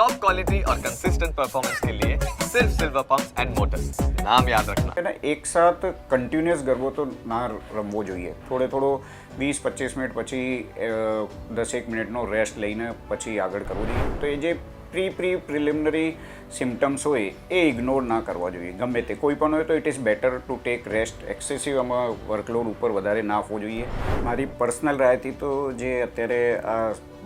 Top quality और consistent performance के लिए सिर्फ सिल्वर पंप्स एंड मोटर्स, नाम याद रखना। है ना, एक साथ કન્ટિન્યુઅસ ગરબો તો ના રમવો જોઈએ. થોડો 20-25 મિનિટ પછી 10 મિનિટનો રેસ્ટ લઈને પછી આગળ કરવો જોઈએ. તો એ જે પ્રિલિમિનરી સિમ્ટમ્સ હોય એ ઇગ્નોર ના કરવા જોઈએ. ગમે તે કોઈ પણ હોય તો it is better to take rest. Excessive આમાં વર્કલોડ ઉપર વધારે ના આપવો જોઈએ. મારી પર્સનલ રાયથી તો જે અત્યારે આ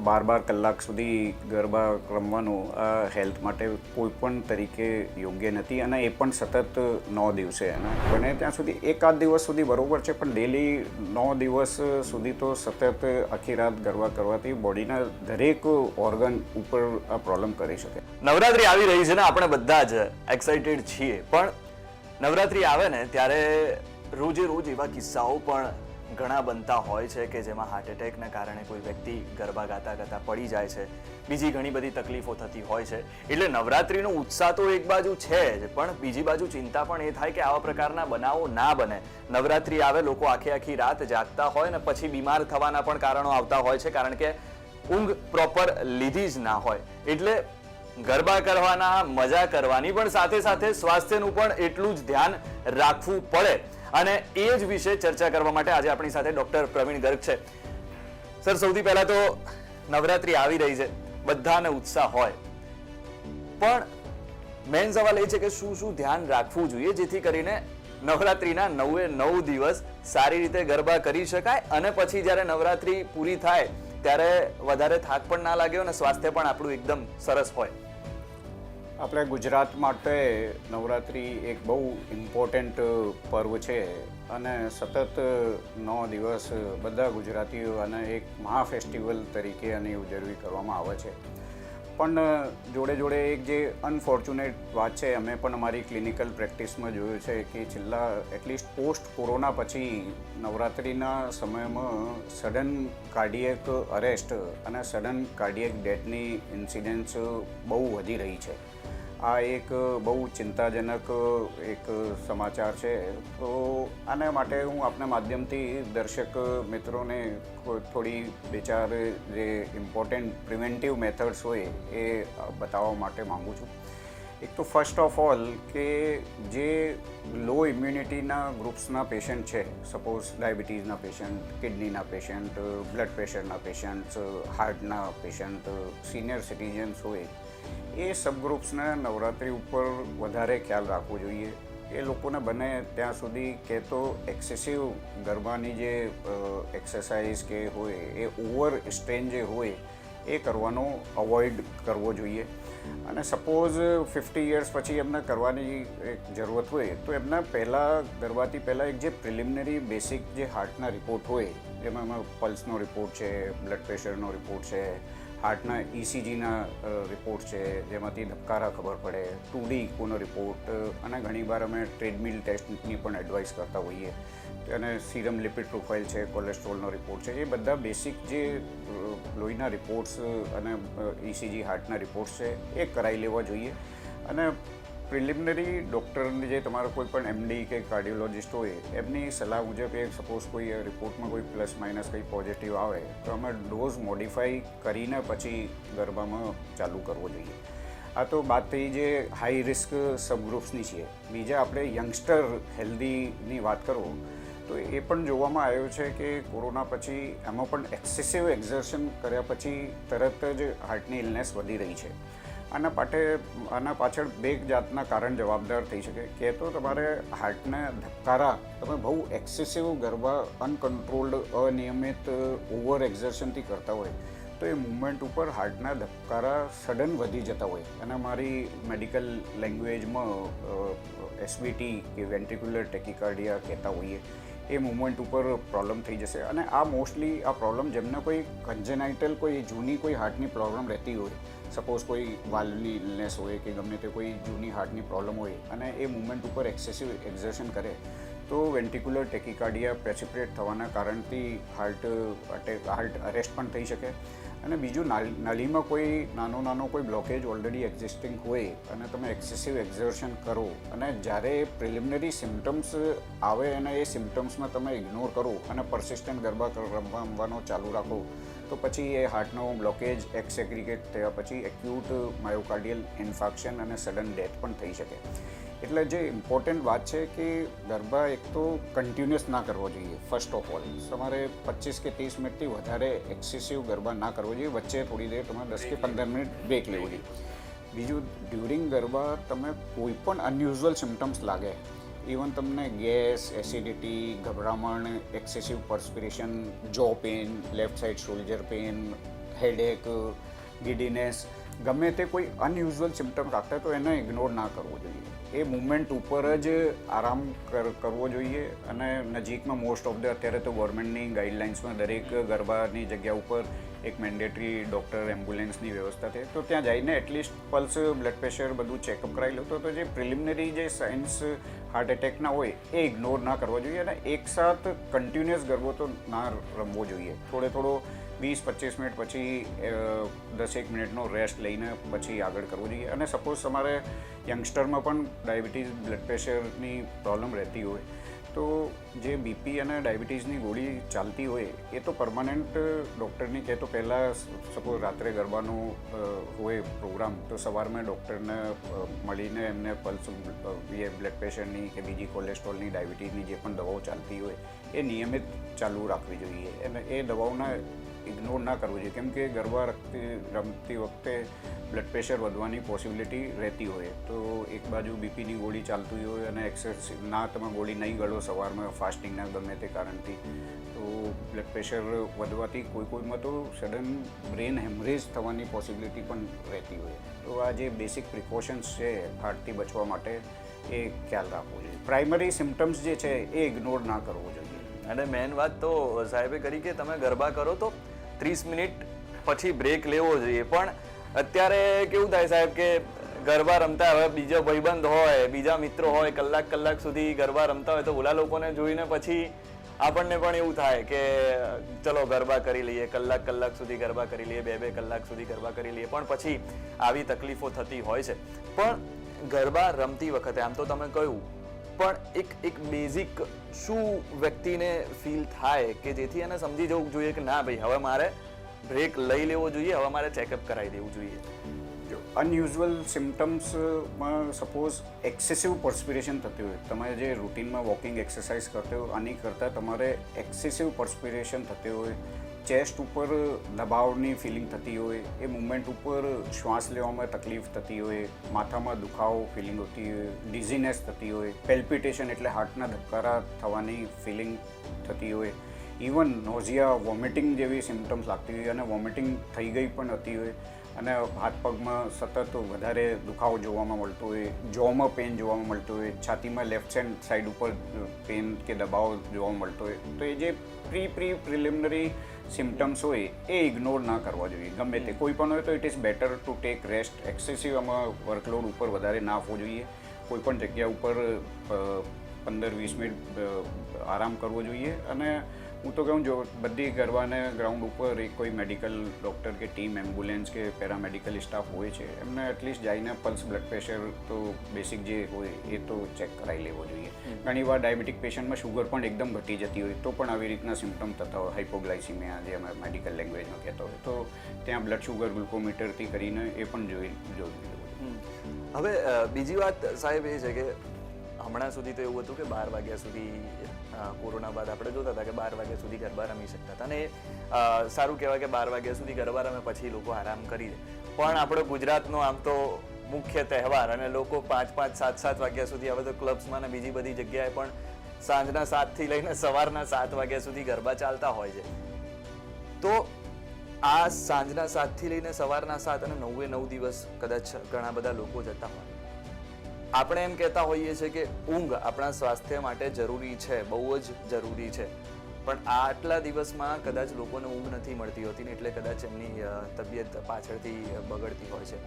12 કલાક સુધી ગરબા રમવાનું આ હેલ્થ માટે કોઈ પણ તરીકે યોગ્ય નથી, અને એ પણ સતત 9 દિવસે. અને બને ત્યાં સુધી એકાદ દિવસ સુધી બરાબર છે, પણ ડેલી 9 દિવસ સુધી તો સતત આખી રાત ગરબા કરવાથી બોડીના દરેક ઓર્ગન ઉપર આ પ્રોબ્લેમ કરી શકે. નવરાત્રી આવી રહી છે ને, આપણે બધા જ એક્સાઇટેડ છીએ, પણ નવરાત્રી આવે ને ત્યારે રોજે રોજ એવા કિસ્સાઓ પણ ઘણા બનતા હોય છે કે જેમાં હાર્ટ એટેકના કારણે કોઈ વ્યક્તિ ગરબા ગાતા ગાતા પડી જાય છે, બીજી ઘણી બધી તકલીફો થતી હોય છે. એટલે નવરાત્રીનો ઉત્સાહ તો એક બાજુ છે જ, પણ બીજી બાજુ ચિંતા પણ એ થાય કે આવા પ્રકારના બનાવો ના બને. નવરાત્રી આવે, લોકો આખી રાત જાગતા હોય ને પછી બીમાર થવાના પણ કારણો આવતા હોય છે, કારણ કે ઊંઘ પ્રોપર લીધી જ ના હોય. એટલે ગરબા કરવાના, મજા કરવાની, પણ સાથે સાથે સ્વાસ્થ્યનું પણ એટલું જ ધ્યાન રાખવું પડે. અને એ જ વિશે ચર્ચા કરવા માટે આજે આપણી સાથે ડોક્ટર પ્રવીણ ગર્ગ છે. સર, સૌથી પહેલા તો નવરાત્રી આવી રહી છે, બધાને ઉત્સાહ હોય, પણ મેઇન સવાલ એ છે કે શું ધ્યાન રાખવું જોઈએ જેથી કરીને નવરાત્રીના 9 દિવસ સારી રીતે ગરબા કરી શકાય, અને પછી જ્યારે નવરાત્રી પૂરી થાય ત્યારે વધારે થાક પણ ના લાગે અને સ્વાસ્થ્ય પણ આપણું એકદમ સરસ હોય. આપણે ગુજરાત માટે નવરાત્રિ એક બહુ ઇમ્પોર્ટન્ટ પર્વ છે, અને સતત 9 દિવસ બધા ગુજરાતીઓ અને એક મહા ફેસ્ટિવલ તરીકે આની ઉજવણી કરવામાં આવે છે. પણ જોડે એક જે અનફોર્ચ્યુનેટ વાત છે, અમે પણ અમારી ક્લિનિકલ પ્રેક્ટિસમાં જોયું છે કે છેલ્લા એટલીસ્ટ પોસ્ટ કોરોના પછી નવરાત્રિના સમયમાં સડન કાર્ડિયક અરેસ્ટ અને સડન કાર્ડિયક ડેથની ઇન્સિડન્સ બહુ વધી રહી છે. આ એક બહુ ચિંતાજનક એક સમાચાર છે. તો આના માટે હું આપના માધ્યમથી દર્શક મિત્રોને થોડી 2-4 જે ઇમ્પોર્ટન્ટ પ્રિવેન્ટિવ મેથડ્સ હોય એ બતાવવા માટે માગું છું. એક તો ફર્સ્ટ ઓફ ઓલ કે જે લો ઇમ્યુનિટીના ગ્રુપ્સના પેશન્ટ છે, સપોઝ ડાયાબિટીસના પેશન્ટ, કિડનીના પેશન્ટ, બ્લડ પ્રેશરના પેશન્ટ, હાર્ટના પેશન્ટ, સિનિયર સિટીઝન્સ હોય, એ સબગ્રુપ્સને નવરાત્રિ ઉપર વધારે ખ્યાલ રાખવો જોઈએ. એ લોકોને બને ત્યાં સુધી કે તો એક્સેસિવ ગરબાની જે એક્સરસાઇઝ કે હોય એ ઓવર સ્ટ્રેન જે હોય એ કરવાનો અવોઇડ કરવો જોઈએ. અને સપોઝ 50 યર્સ પછી એમને કરવાની એક જરૂરત હોય તો એમને ગરબાથી પહેલાં એક જે પ્રિલિમિનરી બેસિક જે હાર્ટના રિપોર્ટ હોય, જેમાં પલ્સનો રિપોર્ટ છે, બ્લડ પ્રેશરનો રિપોર્ટ છે, હાર્ટના ECGના રિપોર્ટ છે, જેમાંથી ધબકારા ખબર પડે, 2D ઇકોનો રિપોર્ટ, અને ઘણીવાર અમે ટ્રેડમિલ ટેસ્ટની પણ એડવાઇસ કરતા હોઈએ. અને સીરમ લિપિડ પ્રોફાઇલ છે, કોલેસ્ટ્રોલનો રિપોર્ટ છે, એ બધા બેસિક જે લોહીના રિપોર્ટ્સ અને ECG હાર્ટના રિપોર્ટ્સ છે એ કરાવી લેવા જોઈએ. અને પ્રિલિમિનરી ડૉક્ટરની જે તમારો કોઈ પણ MD કે કાર્ડિયોલોજિસ્ટ હોય એમની સલાહ મુજબ એ સપોઝ કોઈ રિપોર્ટમાં કોઈ પ્લસ માઇનસ કંઈ પોઝિટિવ આવે તો અમે ડોઝ મોડિફાઈ કરીને પછી ગરબામાં ચાલુ કરવો જોઈએ. આ તો વાત થઈ જે હાઈ રિસ્ક સબગ્રુપ્સની છે. બીજા આપણે યંગસ્ટર હેલ્ધીની વાત કરો તો એ પણ જોવામાં આવ્યું છે કે કોરોના પછી એમાં પણ એક્સેસિવ એક્ઝર્શન કર્યા પછી તરત જ હાર્ટની ઇલનેસ વધી રહી છે. આના પાછળ 2 જાતના કારણ જવાબદાર થઈ શકે. કે તો તમારે હાર્ટના ધબકારા તમે બહુ એક્સેસિવ ગરબા અનકન્ટ્રોલ્ડ અનિયમિત ઓવર એક્ઝર્શનથી કરતા હોય તો એ મુવમેન્ટ ઉપર હાર્ટના ધબકારા સડન વધી જતા હોય, અને મારી મેડિકલ લેંગ્વેજમાં SVT કે વેન્ટ્રિક્યુલર ટેકિકાર્ડિયા કહેતા હોઈએ, એ મુવમેન્ટ ઉપર પ્રોબ્લેમ થઈ જશે. અને આ મોસ્ટલી આ પ્રોબ્લેમ જેમને કોઈ કન્જેનાઇટલ કોઈ જૂની કોઈ હાર્ટની પ્રોબ્લેમ રહેતી હોય, સપોઝ કોઈ વાલ્વની ઇલનેસ હોય કે ગમે તે કોઈ જૂની હાર્ટની પ્રોબ્લેમ હોય, અને એ મુવમેન્ટ ઉપર એક્સેસિવ એક્ઝર્શન કરે તો વેન્ટ્રિક્યુલર ટેકિકાર્ડિયા પ્રેસિપિટેટ થવાના કારણથી હાર્ટ અરેસ્ટ પણ થઈ શકે. અને બીજું, નાળીમાં કોઈ નાનો કોઈ બ્લોકેજ ઓલરેડી એક્ઝિસ્ટિંગ હોય અને તમે એક્સેસિવ એક્ઝર્શન કરો, અને જ્યારે પ્રિલિમિનરી સિમ્ટમ્સ આવે અને એ સિમ્ટમ્સમાં તમે ઇગ્નોર કરો અને પરસિસ્ટન્ટ ગરબા રમવાનો ચાલુ રાખો તો પછી એ હાર્ટનો બ્લોકેજ એક્સેગ્રીગેટ થયા પછી એક્યુટ માયોકાર્ડિયલ ઇન્ફાર્ક્શન અને સડન ડેથ પણ થઈ શકે. એટલે જે ઇમ્પોર્ટન્ટ વાત છે કે ગરબા એક તો કન્ટિન્યુઅસ ના કરવો જોઈએ. ફર્સ્ટ ઓફ ઓલ તમારે 25 કે 30 મિનિટથી વધારે એક્સેસિવ ગરબા ના કરવો જોઈએ. વચ્ચે થોડી દેર તમારે 10 કે 15 મિનિટ બ્રેક લેવું જોઈએ. બીજું, ડ્યુરિંગ ગરબા તમે કોઈ પણ અનયુઝ્યુઅલ સિમ્ટમ્સ લાગે, ઇવન તમને ગેસ, એસિડિટી, ગભરામણ, એક્સેસિવ પર્સ્પિરેશન, જો pain, left side shoulder pain, headache, giddiness, ગમે તે કોઈ અનયુઝ્યુઅલ સિમ્ટમ રાખતા હોય તો એને ઇગ્નોર ના કરવો જોઈએ. એ મુમેન્ટ ઉપર જ આરામ કરવો જોઈએ. અને નજીકમાં મોસ્ટ ઓફ ધ અત્યારે તો ગવર્મેન્ટની ગાઈડલાઇન્સમાં દરેક ગરબાની જગ્યા ઉપર એક મેન્ડેટરી ડૉક્ટર એમ્બ્યુલન્સની વ્યવસ્થા છે, તો ત્યાં જઈને એટલીસ્ટ પલ્સ, બ્લડ પ્રેશર બધું ચેકઅપ કરાવી લો. તો જે પ્રિલિમિનરી જે સાઇન્સ હાર્ટ એટેકના હોય એ ઇગ્નોર ના કરવો જોઈએ. અને એકસાથ કન્ટિન્યુઅસ ગરબો તો ના રમવો જોઈએ. થોડો 20-25 મિનિટ પછી 10 મિનિટનો રેસ્ટ લઈને પછી આગળ કરવો જોઈએ. અને સપોઝ તમારે યંગસ્ટરમાં પણ ડાયાબિટીસ, બ્લડ પ્રેશરની પ્રોબ્લેમ રહેતી હોય તો જે બીપી અને ડાયાબિટીસની ગોળી ચાલતી હોય એ તો પરમાનન્ટ ડૉક્ટરની કે તો પહેલાં સપોઝ રાત્રે ગરબાનું હોય પ્રોગ્રામ તો સવારમાં ડૉક્ટરને મળીને એમને પલ્સ, બ્લડ પ્રેશરની કે બીજી કોલેસ્ટ્રોલની, ડાયાબિટીસની જે પણ દવાઓ ચાલતી હોય એ નિયમિત ચાલુ રાખવી જોઈએ. અને એ દવાઓના ઇગ્નોર ના કરવું જોઈએ. કેમ કે ગરબા રમતી વખતે બ્લડ પ્રેશર વધવાની પોસિબિલિટી રહેતી હોય. તો એક બાજુ બીપીની ગોળી ચાલતી હોય અને એક્સેસિવ ના તમે ગોળી નહીં ગળો સવારમાં ફાસ્ટિંગના ગમે તે કારણથી, તો બ્લડ પ્રેશર વધવાથી કોઈમાં તો સડન બ્રેન હેમરેજ થવાની પોસિબિલિટી પણ રહેતી હોય. તો આ જે બેસિક પ્રિકોશન્સ છે હાર્ટથી બચવા માટે એ ખ્યાલ રાખવો જોઈએ. પ્રાઇમરી સિમ્ટમ્સ જે છે એ ઇગ્નોર ના કરવો જોઈએ. અને મેન વાત તો સાહેબે કરી કે તમે ગરબા કરો તો 30 મિનિટ પછી બ્રેક લેવો જોઈએ. પણ અત્યારે કેવું થાય સાહેબ કે ગરબા રમતા હવે બીજો ભાઈબંધ હોય, બીજા મિત્રો હોય, કલાક સુધી ગરબા રમતા હોય તો ઓલા લોકોને જોઈને પછી આપણને પણ એવું થાય કે ચલો ગરબા કરી લઈએ, કલાક સુધી ગરબા કરી લઈએ, 2 કલાક સુધી ગરબા કરી લઈએ. પણ પછી આવી તકલીફો થતી હોય છે. પણ ગરબા રમતી વખતે આમ તો તમે કહ્યું, પણ એક બેઝિક શું વ્યક્તિને ફીલ થાય કે જેથી એને સમજી જવું જોઈએ કે ના ભાઈ હવે મારે બ્રેક લઈ લેવો જોઈએ, હવે મારે ચેકઅપ કરાવી દેવું જોઈએ? અનયુઝ્યુઅલ સિમ્ટમ્સમાં સપોઝ એક્સેસિવ પર્સ્પિરેશન થતી હોય, તમે જે રૂટીનમાં વોકિંગ એક્સરસાઇઝ કરते हो આની કરતાં તમારે એક્સેસિવ પર્સ્પિરેશન થતી હોય, ચેસ્ટ ઉપર દબાવની ફિલિંગ થતી હોય, એ મુમેન્ટ ઉપર શ્વાસ લેવામાં તકલીફ થતી હોય, માથામાં દુખાવો ફિલિંગ હોતી હોય, ડિઝીનેસ થતી હોય, પેલ્પિટેશન એટલે હાર્ટના ધબકારા થવાની ફિલિંગ થતી હોય, ઇવન નોઝિયા, વોમિટિંગ જેવી સિમ્ટમ્સ લાગતી હોય અને વોમિટિંગ થઈ ગઈ પણ થતી હોય, અને હાથ પગમાં સતત વધારે દુખાવો જોવામાં મળતો હોય, જોમાં પેન જોવામાં મળતો હોય, છાતીમાં લેફ્ટ સાઈડ ઉપર પેન કે દબાવ જોવા મળતો હોય, તો એ જે પ્રિલિમિનરી સિમ્ટમ્સ હોય એ ઇગ્નોર ના કરવા જોઈએ. ગમે તે કોઈ પણ હોય તો it is better to take rest. Excessive આમાં વર્કલોડ ઉપર વધારે ના આપવો જોઈએ. કોઈ પણ જગ્યા ઉપર 15-20 મિનિટ આરામ કરવો જોઈએ. અને હું તો કહું, જો બધી ગરબાને ગ્રાઉન્ડ ઉપર એક કોઈ મેડિકલ ડૉક્ટર કે ટીમ, એમ્બ્યુલન્સ કે પેરામેડિકલ સ્ટાફ હોય છે, એમને એટલીસ્ટ જઈને પલ્સ, બ્લડ પ્રેશર તો બેસિક જે હોય એ તો ચેક કરાવી લેવો જોઈએ. ઘણીવાર ડાયાબિટીક પેશન્ટમાં શુગર પણ એકદમ ઘટી જતી હોય તો પણ આવી રીતના સિમ્ટમ થતા હોય, હાઇપોગ્લાયસીમિયા જે અમે મેડિકલ લેંગ્વેજમાં કહેતા હોય, તો ત્યાં બ્લડ શુગર ગ્લુકોમીટરથી કરીને એ પણ જોઈ લેવું. હવે બીજી વાત સાહેબ એ છે કે હમણાં સુધી તો એવું હતું કે 12 વાગ્યા સુધી, કોરોના બાદ આપણે જોતા હતા કે 12 વાગ્યા સુધી ગરબા રમી શકતા હતા. અને સારું કહેવાય કે 12 વાગ્યા સુધી ગરબા રમે પછી લોકો આરામ કરી દે. પણ આપણો ગુજરાતનો આમ તો મુખ્ય તહેવાર અને લોકો 5-5, 7-7 વાગ્યા સુધી, હવે તો ક્લબ્સમાં ને બીજી બધી જગ્યાએ પણ સાંજના 7 થી લઈને સવારના 7 વાગ્યા સુધી ગરબા ચાલતા હોય છે. તો આ સાંજના 7 થી લઈને સવારના 7 અને 9 દિવસ કદાચ ઘણા બધા લોકો જતા હોય. આપણે એમ કહેતા હોઈએ છીએ કે ઊંઘ આપણા સ્વાસ્થ્ય માટે જરૂરી છે, બહુ જ જરૂરી છે. પણ આટલા દિવસમાં કદાચ લોકોને ઊંઘ નથી મળતી હોતી ને એટલે કદાચ એમની તબિયત પાછળથી બગડતી હોય છે.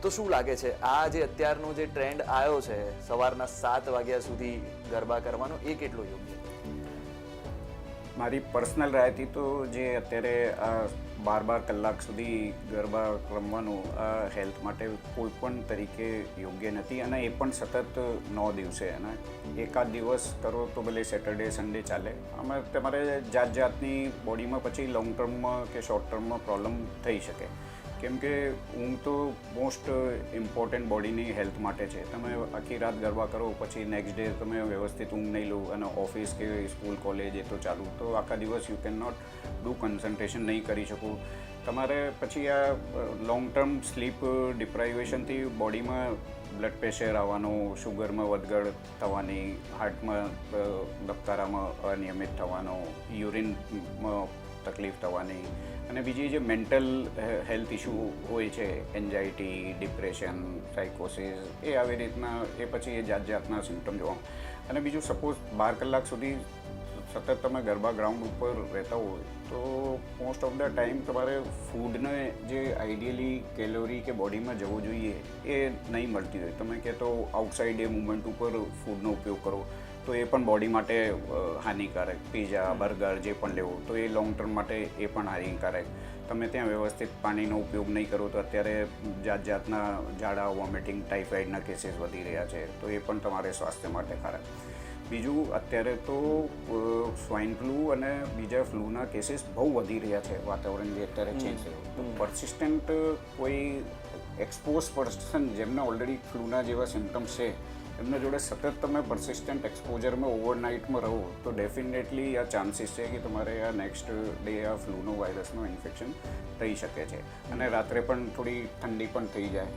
તો શું લાગે છે આ જે અત્યારનો જે ટ્રેન્ડ આવ્યો છે સવારના 7 વાગ્યા સુધી ગરબા કરવાનો, એ કેટલો યોગ્ય? મારી પર્સનલ રાયથી તો જે અત્યારે આ 12 કલાક સુધી ગરબા રમવાનું આ હેલ્થ માટે કોઈ પણ તરીકે યોગ્ય નથી, અને એ પણ સતત 9 દિવસે. અને એકાદ દિવસ કરો તો ભલે સેટરડે સન્ડે ચાલે. આમાં તમારે જાત જાતની બોડીમાં પછી લોંગ ટર્મમાં કે શોર્ટ ટર્મમાં પ્રોબ્લેમ થઈ શકે, કેમ કે ઊંઘ તો મોસ્ટ ઇમ્પોર્ટન્ટ બોડીની હેલ્થ માટે છે. તમે આખી રાત ગરબા કરો પછી નેક્સ્ટ ડે તમે વ્યવસ્થિત ઊંઘ નહીં લો અને ઓફિસ કે સ્કૂલ કોલેજ એ તો ચાલુ, તો આખા દિવસ you can not do concentration નહીં કરી શકું. તમારે પછી આ લોંગ ટર્મ સ્લીપ ડિપ્રાઇવેશનથી બોડીમાં બ્લડ પ્રેશર આવવાનું, શુગરમાં વધઘટ થવાની, હાર્ટમાં ધબકારામાં અનિયમિત થવાનો, યુરિનમાં તકલીફ થવાની, અને બીજી જે મેન્ટલ હેલ્થ ઇશ્યુ હોય છે, એન્ઝાયટી, ડિપ્રેશન, સાયકોસિસ, એ આવી રીતના એ પછી એ જાત જાતના સિમ્ટમ જોવા. અને બીજું સપોઝ 12 કલાક સુધી સતત તમે ગરબા ગ્રાઉન્ડ ઉપર રહેતા હોય તો મોસ્ટ ઓફ ધ ટાઈમ તમારે ફૂડને જે આઈડિયલી કેલોરી કે બોડીમાં જવું જોઈએ એ નહીં મળતી હોય. તમે કહે તો આઉટસાઇડ એ મુવમેન્ટ ઉપર ફૂડનો ઉપયોગ કરો તો એ પણ બોડી માટે હાનિકારક. પીઝા, બર્ગર જે પણ લેવું તો એ લોંગ ટર્મ માટે એ પણ હાનિકારક. તમે ત્યાં વ્યવસ્થિત પાણીનો ઉપયોગ નહીં કરો તો અત્યારે જાત જાતના ઝાડા, વોમિટિંગ, ટાઇફોઇડના કેસીસ વધી રહ્યા છે, તો એ પણ તમારે સ્વાસ્થ્ય માટે ખરાબ. બીજું અત્યારે તો સ્વાઇન ફ્લૂ અને બીજા ફ્લૂના કેસીસ બહુ વધી રહ્યા છે. વાતાવરણ જે અત્યારે ચેન્જ થયું તો પરસિસ્ટન્ટ કોઈ એક્સપોઝ પર્સન જેમને ઓલરેડી ફ્લૂના જેવા સિમ્ટમ્સ છે એમના જોડે સતત તમે પરસિસ્ટન્ટ એક્સપોઝરમાં ઓવરનાઇટમાં રહો તો ડેફિનેટલી આ ચાન્સીસ છે કે તમારે આ નેક્સ્ટ ડે આ ફ્લૂનો વાયરસનું ઇન્ફેક્શન થઈ શકે છે. અને રાત્રે પણ થોડી ઠંડી પણ થઈ જાય.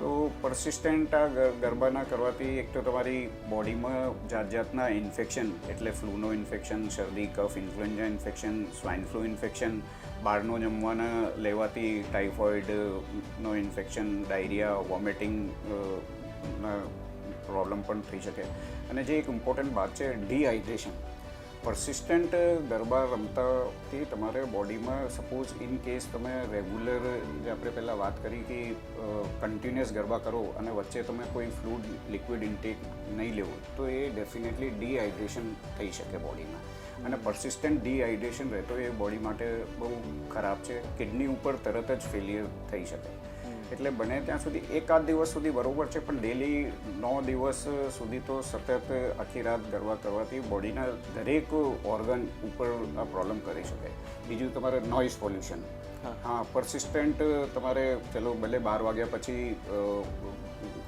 તો પરસિસ્ટન્ટ આ ગરબાના કરવાથી એક તો તમારી બોડીમાં જાત જાતના ઇન્ફેક્શન, એટલે ફ્લૂનો ઇન્ફેક્શન, શરદી, cough, influenza infection, swine flu infection, બહારનો જમવાના લેવાથી ટાઇફોઇડનો ઇન્ફેક્શન, ડાયરિયા, વોમિટિંગ પ્રોબ્લેમ પણ થઈ શકે. અને જે એક ઇમ્પોર્ટન્ટ વાત છે ડિહાઇડ્રેશન. પરસિસ્ટન્ટ ગરબા રમતાથી તમારે બોડીમાં સપોઝ ઇન કેસ તમે રેગ્યુલર, જે આપણે પહેલાં વાત કરી કે કન્ટિન્યુઅસ ગરબા કરો અને વચ્ચે તમે કોઈ ફ્લૂડ લિક્વિડ ઇન્ટેક નહીં લેવો તો એ ડેફિનેટલી ડિહાઇડ્રેશન થઈ શકે બોડીમાં. અને પરસિસ્ટન્ટ ડિહાઇડ્રેશન રહે તો એ બોડી માટે બહુ ખરાબ છે. કિડની ઉપર તરત જ ફેલિયર થઈ શકે. એટલે બને ત્યાં સુધી એકાદ દિવસ સુધી બરાબર છે, પણ ડેલી 9 દિવસ સુધી તો સતત આખી રાત ગરબા કરવાથી બોડીના દરેક ઓર્ગન ઉપર આ પ્રોબ્લેમ કરી શકે. બીજું તમારે નોઇઝ પોલ્યુશન. હા, પરસિસ્ટન્ટ તમારે ચલો ભલે 12 વાગ્યા પછી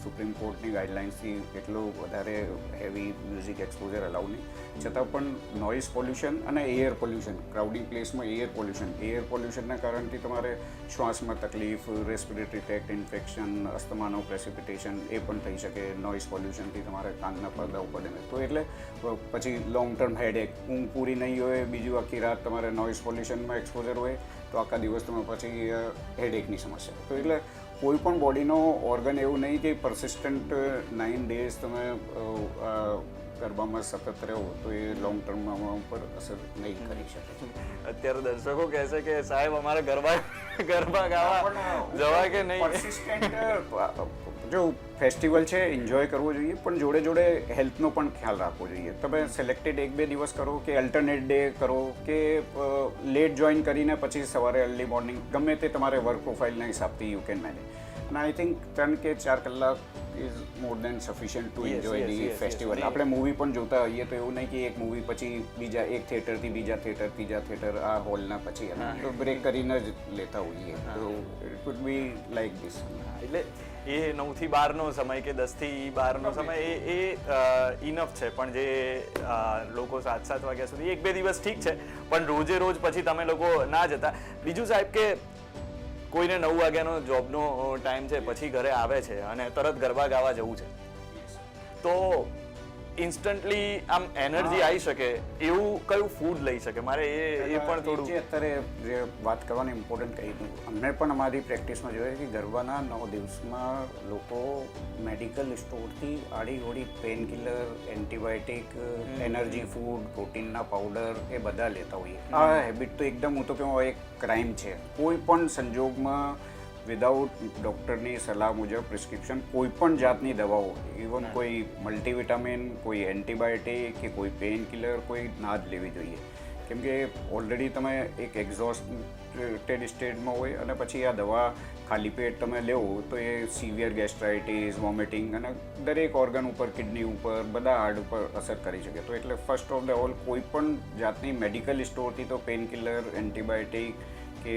સુપ્રીમ કોર્ટની ગાઈડલાઇન્સથી એટલું વધારે હેવી મ્યુઝિક એક્સપોઝર અલાઉ નહીં, છતાં પણ નોઇઝ પોલ્યુશન અને એર પોલ્યુશન, ક્રાઉડિંગ પ્લેસમાં એર પોલ્યુશનના કારણથી તમારે શ્વાસમાં તકલીફ, રેસ્પિરેટરી ટ્રેક્ટ ઇન્ફેક્શન, અસ્થમાનો પ્રેસિપિટેશન એ પણ થઈ શકે. નોઇઝ પોલ્યુશનથી તમારે કાનના પડદા ઉપર ડેમેજ. તો એટલે પછી લોંગ ટર્મ હેડેક, ઊંઘ પૂરી નહીં હોય, બીજું આખી રાત તમારે નોઇઝ પોલ્યુશનમાં એક્સપોઝર હોય તો આખા દિવસ તમે પછી હેડેકની સમસ્યા. તો એટલે કોઈ પણ બોડીનો ઓર્ગન એવું નહીં કે પરસિસ્ટન્ટ 9 days તમે ગરબામાં સતત રહો તો એ લોંગ ટર્મમાં ઉપર અસર નહીં કરી શકે. અત્યારે દર્શકો કહેશે કે સાહેબ અમારે ગરબા ગાવા જવા કે નહીં. પરસિસ્ટન્ટ જો ફેસ્ટિવલ છે એન્જોય કરવો જોઈએ, પણ જોડે જોડે હેલ્થનો પણ ખ્યાલ રાખવો જોઈએ. તમે સિલેક્ટેડ 1-2 દિવસ કરો કે અલ્ટરનેટ ડે કરો કે લેટ જોઈન કરીને પછી સવારે અર્લી મોર્નિંગ, ગમે તે તમારે વર્ક પ્રોફાઇલના હિસાબથી યુ કેન મેનેજ. અને આઈ થિંક 3 કે 4 કલાક is more than sufficient to enjoy the festival. આપણે મૂવી પણ જોતા હોઈએ તો એવું નહીં કે એક મૂવી પછી બીજા એક થિયેટરથી બીજા થિયેટર, ત્રીજા થિયેટર, આ હોલના પછી તો બ્રેક કરીને જ લેતા હોઈએ. તો it would be like this. એટલે એ 9 થી 12નો સમય કે 10 થી 12નો સમય એ ઇનફ છે. પણ જે લોકો 7 વાગ્યા સુધી 1-2 દિવસ ઠીક છે, પણ રોજે રોજ પછી તમે લોકો ના જતા. બીજું સાહેબ કે કોઈને 9 વાગ્યાનો જોબનો ટાઈમ છે, પછી ઘરે આવે છે અને તરત ગરબા ગાવા જવું છે, તો ઇન્સ્ટન્ટલી આમ એનર્જી આવી શકે એવું કયું ફૂડ લઈ શકે? મારે એ પણ થોડું અત્યારે જે વાત કરવાની ઇમ્પોર્ટન્ટ કહી દઉં. અમને પણ અમારી પ્રેક્ટિસમાં જોઈએ કે ગરબાના 9 દિવસમાં લોકો મેડિકલ સ્ટોરથી આડીહોડી painkiller, antibiotic, energy food, પ્રોટીનના પાવડર એ બધા લેતા હોઈએ. આ હેબિટ તો એકદમ, હું તો કહું, એક ક્રાઇમ છે. કોઈ પણ સંજોગમાં વિધાઉટ ડૉક્ટરની સલાહ મુજબ પ્રિસ્ક્રિપ્શન કોઈ પણ જાતની દવાઓ, ઇવન કોઈ મલ્ટીવિટામિન, કોઈ એન્ટીબાયોટિક કે કોઈ પેન કિલર કોઈ ના જ લેવી જોઈએ. કેમ કે ઓલરેડી તમે એક એક્ઝોસ્ટેડ સ્ટેટમાં હોય અને પછી આ દવા ખાલી પેટ તમે લેવો તો એ સિવિયર ગેસ્ટ્રાઇટિસ, વોમિટિંગ અને દરેક ઓર્ગન ઉપર, કિડની ઉપર, બધા હાર્ટ ઉપર અસર કરી શકે. તો એટલે ફર્સ્ટ ઓફ ધ ઓલ કોઈ પણ જાતની મેડિકલ સ્ટોરથી તો પેઇન કિલર, એન્ટીબાયોટિક કે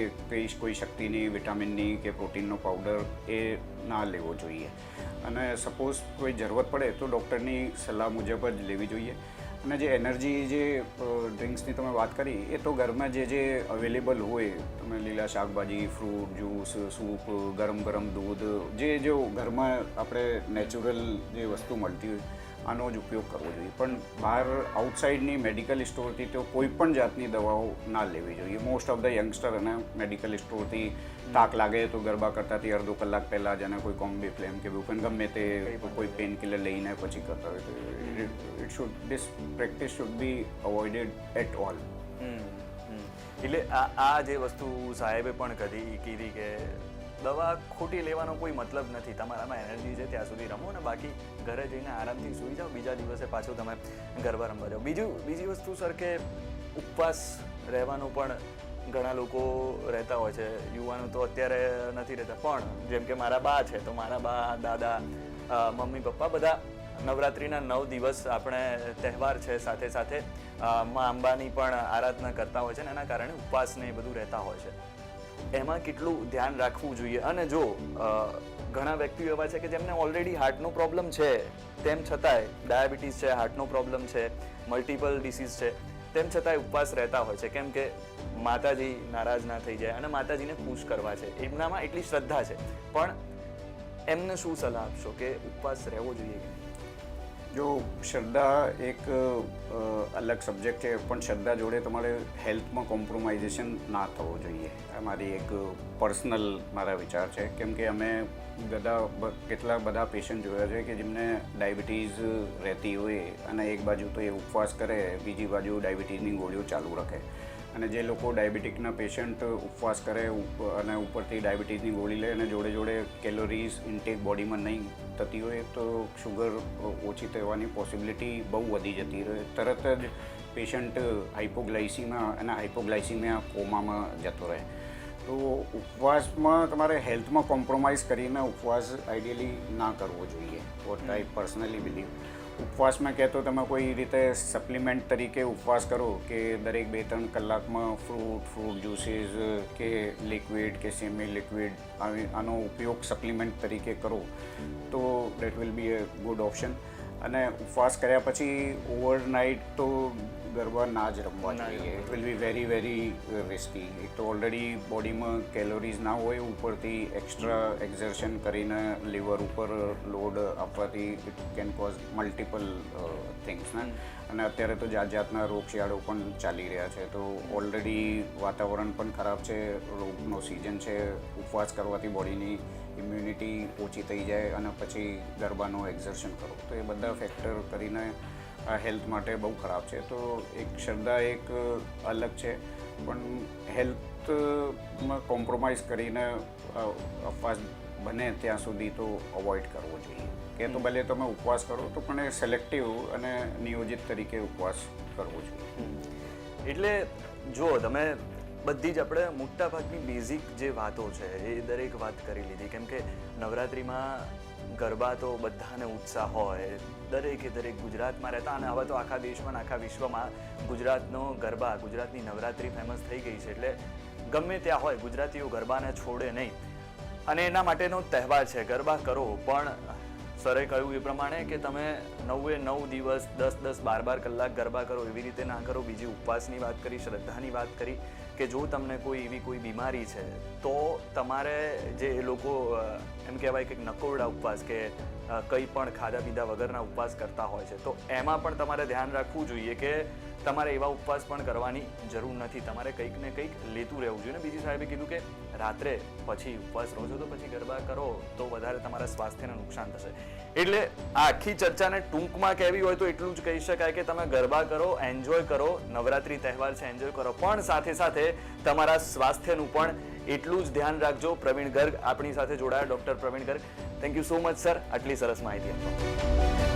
કોઈ શક્તિની, વિટામિનની કે પ્રોટીનનો પાવડર એ ના લેવો જોઈએ. અને સપોઝ કોઈ જરૂરત પડે તો ડૉક્ટરની સલાહ મુજબ જ લેવી જોઈએ. અને જે એનર્જી જે ડ્રિંક્સની તમે વાત કરી એ તો ઘરમાં જે અવેલેબલ હોય, તમે લીલા શાકભાજી, ફ્રૂટ, જ્યુસ, સૂપ, ગરમ દૂધ, જે ઘરમાં આપણે નેચરલ જે વસ્તુ મળતી હોય આનો જ ઉપયોગ કરવો જોઈએ. પણ બહાર આઉટસાઇડની મેડિકલ સ્ટોરથી તો કોઈ પણ જાતની દવાઓ ના લેવી જોઈએ. મોસ્ટ ઓફ ધ યંગસ્ટર અને મેડિકલ સ્ટોરથી તાક લાગે તો ગરબા કરતાથી અડધો કલાક પહેલાં જ અને કોઈ કોમ્બી ફ્લેમ કે પણ ગમે તે કોઈ પેઇન કિલર લઈને પછી કરતા હોય તો this practice should be avoided at all. એટલે આ જે વસ્તુ સાહેબે પણ કીધી કે દવા ખોટી લેવાનો કોઈ મતલબ નથી. તમારામાં એનર્જી છે ત્યાં સુધી રમો ને બાકી ઘરે જઈને આરામથી સૂઈ જાઓ, બીજા દિવસે પાછું તમે ગરબા રમવા જાઓ. બીજી વસ્તુ સર કે ઉપવાસ રહેવાનું પણ ઘણા લોકો રહેતા હોય છે. યુવાનો તો અત્યારે નથી રહેતા, પણ જેમ કે મારા બા છે તો મારા બા, દાદા, મમ્મી, પપ્પા બધા નવરાત્રિના 9 દિવસ આપણે તહેવાર છે, સાથે સાથે મા અંબાની પણ આરાધના કરતા હોય છે ને એના કારણે ઉપવાસને એ બધું રહેતા હોય છે. એમાં કેટલું ધ્યાન રાખવું જોઈએ? અને જો ઘણા વ્યક્તિઓ એવા છે કે જેમને ઓલરેડી હાર્ટનો પ્રોબ્લેમ છે, તેમ છતાંય ડાયાબિટીસ છે, હાર્ટનો પ્રોબ્લેમ છે, મલ્ટિપલ ડિસીઝ છે, તેમ છતાંય ઉપવાસ રહેતા હોય છે. કેમ કે માતાજી નારાજ ના થઈ જાય અને માતાજીને ખુશ કરવા છે, એમનામાં એટલી શ્રદ્ધા છે. પણ એમને શું સલાહ આપશો કે ઉપવાસ રહેવો જોઈએ કે નહીં? જો શ્રદ્ધા એક અલગ સબ્જેક્ટ છે, પણ શ્રદ્ધા જોડે તમારે હેલ્થમાં કોમ્પ્રોમાઇઝેશન ના થવો જોઈએ. આ મારી એક પર્સનલ મારા વિચાર છે. કેમ કે અમે કેટલા બધા પેશન્ટ જોયા છે કે જેમને ડાયાબિટીસ રહેતી હોય અને એક બાજુ તો એ ઉપવાસ કરે, બીજી બાજુ ડાયાબિટીસની ગોળીઓ ચાલુ રાખે. અને જે લોકો ડાયાબિટીકના પેશન્ટ ઉપવાસ કરે અને ઉપરથી ડાયાબિટીસની ગોળી લે અને જોડે કેલોરીઝ ઇન્ટેક બોડીમાં નહીં થતી હોય તો શુગર ઓછી થવાની પોસિબિલિટી બહુ વધી જતી રહે. તરત જ પેશન્ટ હાઇપોગ્લાયસીમિયા કોમામાં જતો રહે. તો ઉપવાસમાં તમારે હેલ્થમાં કોમ્પ્રોમાઇઝ કરીને ઉપવાસ આઈડિયલી ના કરવો જોઈએ. What I personally believe. ઉપવાસમાં કહેતો તમે કોઈ રીતે સપ્લિમેન્ટ તરીકે ઉપવાસ કરો કે દરેક 2-3 કલાકમાં ફ્રૂટ જ્યુસીસ કે લિક્વિડ કે સેમી લિક્વિડ આનો ઉપયોગ સપ્લિમેન્ટ તરીકે કરો તો that will be a good option. અને ઉપવાસ કર્યા પછી ઓવરનાઇટ તો ગરબા ના જ રમવા જોઈએ. It will be very risky. એક તો ઓલરેડી બોડીમાં કેલોરીઝ ના હોય, ઉપરથી એક્સ્ટ્રા એક્ઝર્શન કરીને લીવર ઉપર લોડ આપવાથી it can cause multiple things ને. અને અત્યારે તો જાતના રોગશિયાળો પણ ચાલી રહ્યા છે. તો ઓલરેડી વાતાવરણ પણ ખરાબ છે, રોગનો સિઝન છે. ઉપવાસ કરવાથી બોડીની ઇમ્યુનિટી ઓછી થઈ જાય અને પછી ગરબાનો એક્ઝર્શન કરો તો એ બધા ફેક્ટર કરીને આ હેલ્થ માટે બહુ ખરાબ છે. તો એક શ્રદ્ધા એક અલગ છે, પણ હેલ્થમાં કોમ્પ્રોમાઇઝ કરીને ઉપવાસ બને ત્યાં સુધી તો અવોઇડ કરવો જોઈએ. કે તો ભલે તમે ઉપવાસ કરો તો પણ એ સિલેક્ટિવ અને નિયોજિત તરીકે ઉપવાસ કરવો જોઈએ. એટલે જો તમે બધી જ આપણે મોટાભાગની બેઝિક જે વાતો છે એ દરેક વાત કરી લીધી. કેમ કે નવરાત્રિમાં ગરબા તો બધાને ઉત્સાહ હોય, દરેક ગુજરાતમાં રહેતા અને હવે તો આખા દેશમાં આખા વિશ્વમાં ગુજરાતનો ગરબા, ગુજરાતની નવરાત્રિ ફેમસ થઈ ગઈ છે. એટલે ગમે ત્યાં હોય ગુજરાતીઓ ગરબાને છોડે નહીં અને એના માટેનો તહેવાર છે. ગરબા કરો, પણ સરે કહ્યું એ પ્રમાણે કે તમે 9 દિવસ 10 12 કલાક ગરબા કરો એવી રીતે ના કરો. બીજી ઉપવાસની વાત કરી, શ્રદ્ધાની વાત કરી કે જો તમને કોઈ બીમારી છે તો તમારે જે એ લોકો એમ કહેવાય કે નકોરડા ઉપવાસ કે કંઈ પણ ખાધા પીધા વગરના ઉપવાસ કરતા હોય છે, તો એમાં પણ તમારે ધ્યાન રાખવું જોઈએ કે તમારે એવા ઉપવાસ પણ કરવાની જરૂર નથી. તમારે કંઈક ને કંઈક લેતું રહેવું જોઈએ. બીજી સાહેબે કીધું કે રાત્રે પછી ઉપવાસ રહો છો તો પછી ગરબા કરો તો વધારે તમારા સ્વાસ્થ્યને નુકસાન થશે. એટલે આ આખી ચર્ચાને ટૂંકમાં કહેવી હોય તો એટલું જ કહી શકાય કે તમે ગરબા કરો, એન્જોય કરો, નવરાત્રિ તહેવાર છે એન્જોય કરો, પણ સાથે સાથે તમારા સ્વાસ્થ્યનું પણ એટલું જ ધ્યાન રાખજો. પ્રવીણ ગર્ગ આપણી સાથે જોડાયા, doctor Pravin Garg. Thank you so much sir આટલી સરસ માહિતી આપવા.